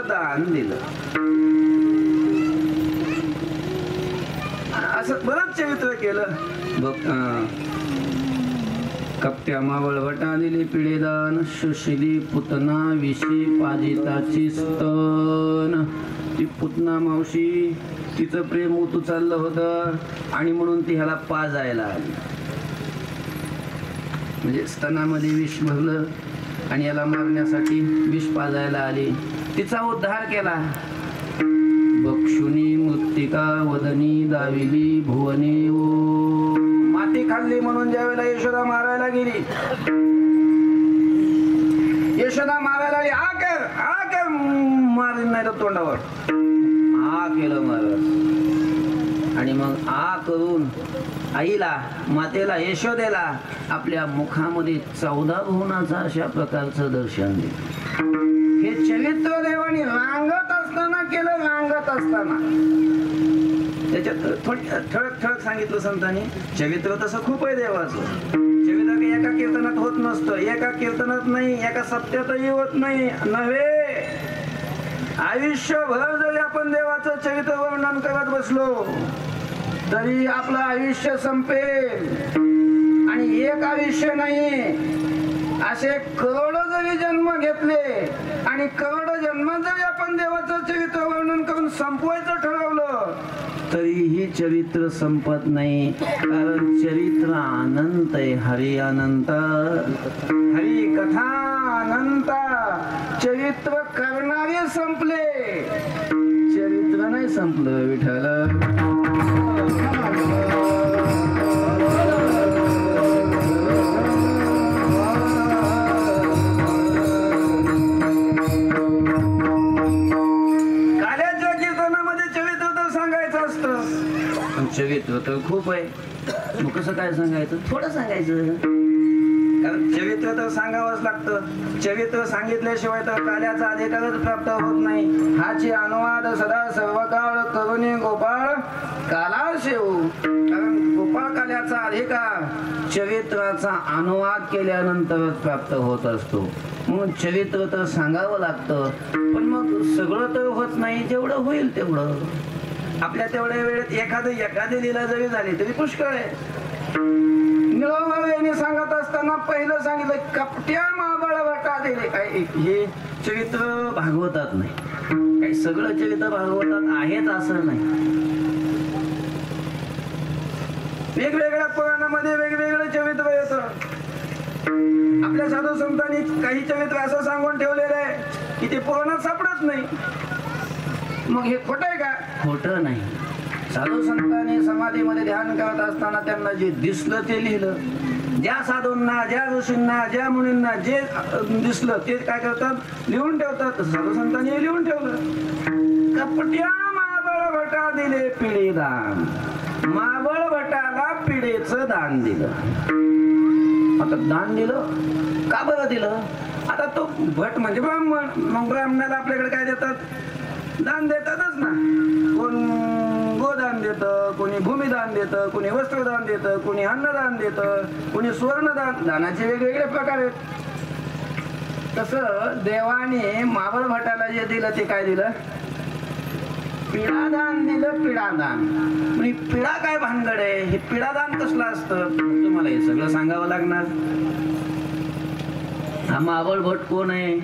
दान दिलं. असं बरंच चरित्र केलं. कपट्या मावळवटा दिले पिढेदान, सुशिली पुतना विशी पाजिताची स्तन. ती पुतना मावशी, तिचं प्रेम उतू चाललं होतं आणि म्हणून ती ह्याला पाजायला आली. म्हणजे स्तनामध्ये विष भरलं आणि याला मारण्यासाठी विष पाजायला आली. तिचा उद्धार केला. बक्षुनी मृत्तिका वदनी दाविली भुवने ओ. माती खाल्ली म्हणून ज्यावेळेला यशोदा मारायला गेली, यशोदा मारायला आली, आ कर मारीन नाही तर तोंडावर आ केलं महाराज. आणि मग आ करून आईला, मातेला, यशोदेला आपल्या मुखामध्ये 14 भुवनाचं अशा प्रकारचं दर्शन दिलं. हे चरित्र देवानी रांगत असताना केलं. रांगत असताना त्याच्यात ठळक सांगितलं संतांनी. चरित्र तसं खूप आहे देवाचं. चरित्र काही एका कीर्तनात होत नसतं, एका कीर्तनात नाही, एका सप्त्यातही होत नाही नव्हे. आयुष्यभर जरी आपण देवाचं चरित्र वर्णन करत बसलो तरी आपलं आयुष्य संपेल. आणि एक आयुष्य नाही, असे करोडो जरी जन्म घेतले आणि करोडो जन्मात जरी आपण देवाचं चरित्र वर्णन करून संपवायचं ठरवलं तरीही चरित्र संपत नाही. कारण चरित्र अनंत आहे. हरी अनंत, हरी कथा अनंत. चरित्र करणारे संपले, चरित्र नाही संपलं. विठ्ठल चरित्र तर खूप आहे. मग कसं काय सांगायचं? थोडं सांगायचं. कारण चरित्र तर सांगावंच लागतं. चरित्र सांगितल्याशिवाय तर काल्याचा अधिकारच प्राप्त होत नाही. हाची अनुवाद सदा सर्व काळ करुणी गोपाळ काला शेवू. कारण गोपाळ काल्याचा अधिकार चरित्राचा अनुवाद केल्यानंतरच प्राप्त होत असतो. म्हणून चरित्र तर सांगावं लागतं. पण मग सगळं तर होत नाही. जेवढं होईल तेवढं. आपल्या तेवढ्या वेळेत एखादी लीला जरी झाली तरी पुष्कळ आहे. निळोबाईने सांगत असताना पहिलं सांगितलं कपट्या माबळवटा दिले. काय हे चरित्र भागवतात नाही. काही सगळं चरित्र भागवतात आहेच असं नाही. वेगवेगळ्या पुराणामध्ये वेगवेगळं चरित्र येतं. आपल्या साधू संतांनी काही चरित्र असं सांगून ठेवलेलं आहे की ते पुराणात सापडत नाही. मग हे खोटं आहे का? खोटं नाही. साधू संतांनी समाधीमध्ये ध्यान करत असताना त्यांना जे दिसलं ते लिहिलं. ज्या साधूंना, ज्या ऋषींना, ज्या मुनींना जे दिसलं ते काय करतात? लिहून ठेवतात. साधू संतांनी लिहून ठेवलं. कपट्या माबळ भटा दिले पिढे दान. माबळ भटाला पिढेचं दान दिलं. आता दान दिलं का बरं दिलं? आता तो भट म्हणजे ब्राह्मण. मग ब्राह्मणाला आपल्याकडे काय देतात? दान देतातच ना. कोण गोदान देतं, कोणी भूमिदान देतं, कोणी वस्त्रदान देतं, कोणी अन्नदान देतं, कोणी सुवर्णदान. दानाचे वेगवेगळे प्रकार आहेत. तसं देवाने मावळ भटाला जे दिलं ते काय दिलं? पिढादान दिलं. पिढादान म्हणजे पिढा काय भानगड आहे? हे पिढादान कसलं असतं तुम्हाला हे सगळं सांगावं लागणार. हा मावळ भट कोण आहे?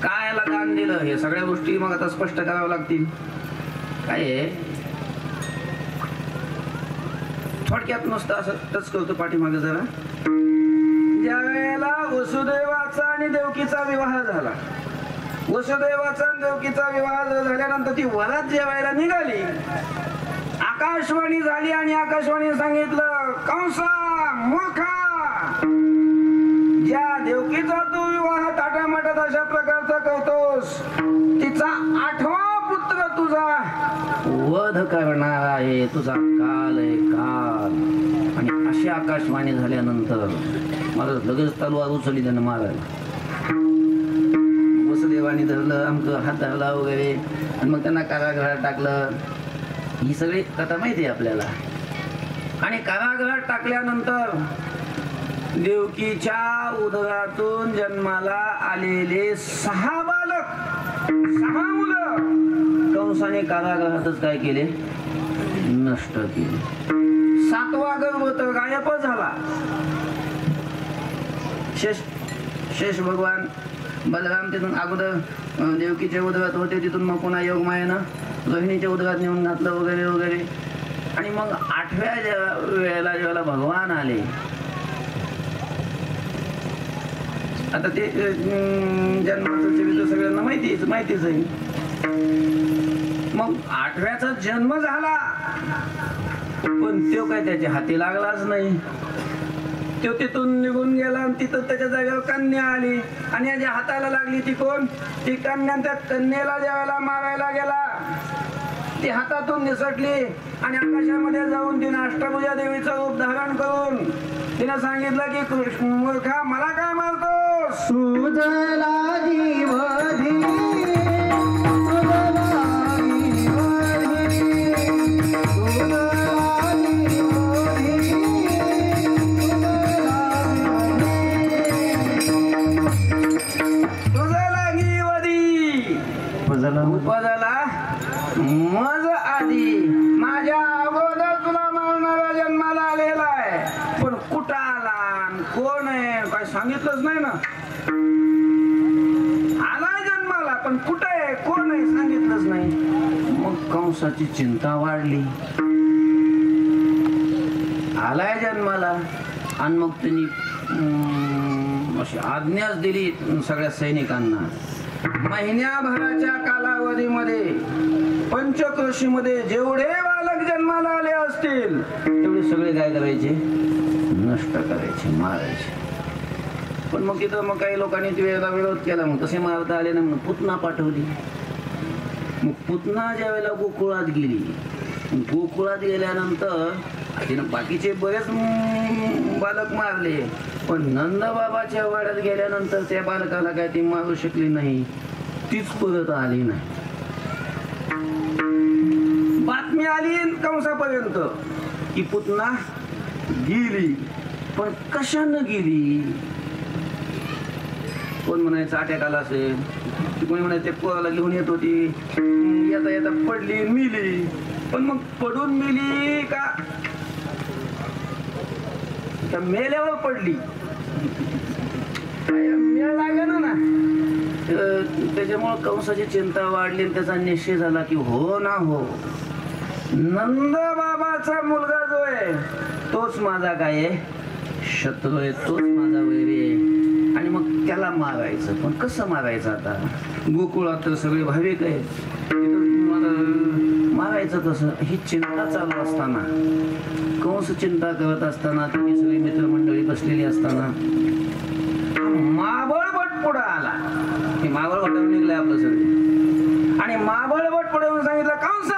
काय याला दान दिलं? हे सगळ्या गोष्टी मग आता स्पष्ट कराव्या लागतील. काय आहे? थोडक्यात नुसतं असं टच करतो पाठीमागे जरा. ज्या वेळेला वसुदेवाचा आणि देवकीचा विवाह झाला, वसुदेवाचा आणि देवकीचा विवाह झाल्यानंतर ती वरात जेवायला निघाली. आकाशवाणी झाली आणि आकाशवाणी सांगितलं, कंसा मूर्खा, ज्या देवकीचा तू विवाह ताटामाटात अशा प्रकारचा करतोस तिचा 8वा पुत्र तुझा वध करणार आहे. तुझा काल आहे काल. आणि अशी आकाशवाणी झाल्यानंतर मला लगेच तलवार उचलली त्यानं मारायला. वसुदेवाने धरलं, आमचं हात धरला वगैरे आणि मग त्यांना कारागृहात टाकलं. ही सगळी कथा माहिती आहे आपल्याला. आणि कारागृहात टाकल्यानंतर देवकीच्या उदरातून जन्माला आलेले 6 बालक, 6 मुलं कंसाने कारागृहातच काय केले? नष्ट केले. 7वा गर्भ तर गायबच झाला. शेष भगवान बलराम तिथून अगोदर देवकीच्या उदरात होते, तिथून मग पुन्हा योगमायेनं रोहिणीच्या उदरात नेऊन घातलं वगैरे वगैरे. आणि मग 8व्या वेळेला जेव्हा भगवान आले, आता ते जन्माचं चरित्र सगळ्यांना माहितीच आहे. मग 8व्याचा जन्म झाला, पण तो काय त्याच्या हाती लागलाच नाही. तो तिथून निघून गेला आणि तिथं त्याच्या जागेवर कन्या आली आणि याच्या हाताला लागली. ती कोण? ती कन्या. त्या कन्येला ज्यावेळेला मारायला गेला, ती हातातून निसटली आणि आकाशामध्ये जाऊन तिने अष्टभुजा देवीचं रूप धारण करून तिने सांगितलं की कृष्ण मूर्खा, मला काय मारतोस? सुजला जीवधी उपजला मज आधी, माझ्या अगोदर तुला मारणारा जन्माला आलेला आहे, पण कुठं आला कोण आहे काय सांगितलंच नाही ना. आलाय जन्माला पण कुठं आहे कोण आहे सांगितलंच नाही. मग कंसाची चिंता वाढली. आलाय जन्माला आणि मग त्यांनी अशी आज्ञाच दिली सगळ्या सैनिकांना, महिन्याभराच्या कालावधीमध्ये पंचक्रोशीमध्ये जेवढे बालक जन्माला आले असतील तेवढे सगळे काय करायचे? नष्ट करायचे, मारायचे. पण मग तिथं मग काही लोकांनी वेळेला विरोध केला, मग तसे मारता आले ना, म्हणून पुतना पाठवली. मग पुतना ज्या वेळेला गोकुळात गेली, गोकुळात गेल्यानंतर तिनं बाकीचे बरेच बालक मारले, पण नंदबाबाच्या वाड्यात गेल्यानंतर त्या बालकाला काय ती मारू शकली नाही, तीच परत आली नाही. बातमी आली कंसापर्यंत की पुतना गेली, पण कशानं गेली? कोण म्हणायचं अटॅक आला असेल, कोणी म्हणायचं पोराला घेऊन येत होती, येता येता पडली मिली. पण मग पडून मिली का मेल्यावर पडली? मेळ लागेल ना. त्याच्यामुळे कंसाची चिंता वाढली आणि त्याचा निश्चय झाला की हो ना हो, नंद बाबाचा मुलगा जो आहे तोच माझा काय आहे? शत्रू आहे, तोच माझा वैरी आहे. आणि मग त्याला मारायचं, पण कसं मारायचं? आता गोकुळात तर सगळे भाविक आहेत, मारायचं कसं ही चिंता चालू असताना, कंस चिंता करत असताना, तुम्ही सगळी मित्रमंडळी बसलेली असताना महाबळभट पुढे आला. हे महाबळभट निघलंय आपलं सगळं. आणि महाबळभट पुढे येऊन सांगितलं, कंसा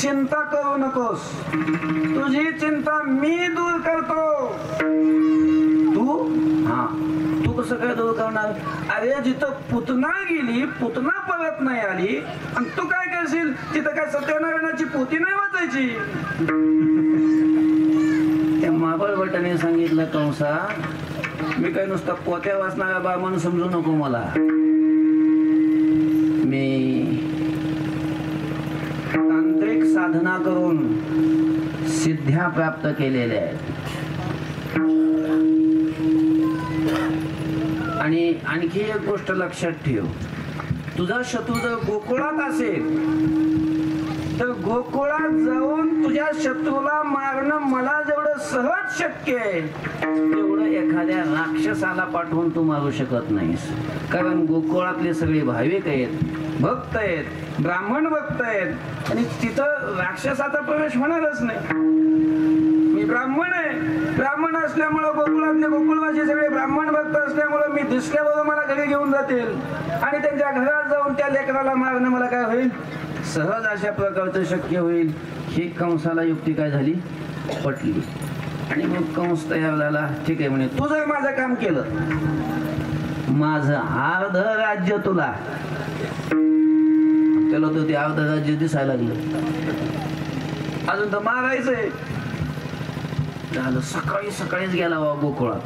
चिंता करू नकोस, तुझी चिंता मी दूर करतो. तू कसं काय दूर करणार? अरे जिथं पुतना गेली, पुतना परत नाही आली, आणि तू काय करशील? तिथं काय सत्यनारायणाची पोथी नाही वाचायची? त्या महाबळभटाने सांगितलं, कंसा मी काय नुसता पोत्या वाचणारा बा म्हणून समजू नको मला. मी तांत्रिक साधना करून सिद्ध्या प्राप्त केलेल्या आहेत. आणि आणखी एक गोष्ट लक्षात ठेव, तुझा शत्रू जर गोकुळात असेल तर गोकुळात जाऊन तुझ्या शत्रूला मारणं मला जेवढं सहज शक्य आहे तेवढं एखाद्या राक्षसाला पाठवून तू मारू शकत नाहीस. कारण गोकुळातले सगळे भाविक आहेत, भक्त आहेत, ब्राह्मण भक्त आहेत, आणि तिथं राक्षसाचा प्रवेश होणारच नाही. मी ब्राह्मण आहे, ब्राह्मण असल्यामुळं गोकुळातले गोकुळवासी सगळे ब्राह्मण भक्त असल्यामुळं मी दिसल्याबरोबर मला घरी घेऊन जातील आणि त्यांच्या घरात जाऊन त्या लेकराला मारणं मला काय होईल? सहज अशा प्रकारचं शक्य होईल. ही कंसाला युक्ती काय झाली? पटली. आणि मग कंस तयार झाला. ठीक आहे म्हणे, तू जर माझं काम केलं, माझं अर्ध राज्य तुला. त्याला तर ते अर्ध राज्य दिसायला लागलं, अजून तर मारायचंय. झालं, सकाळीच गेला गोकुळात.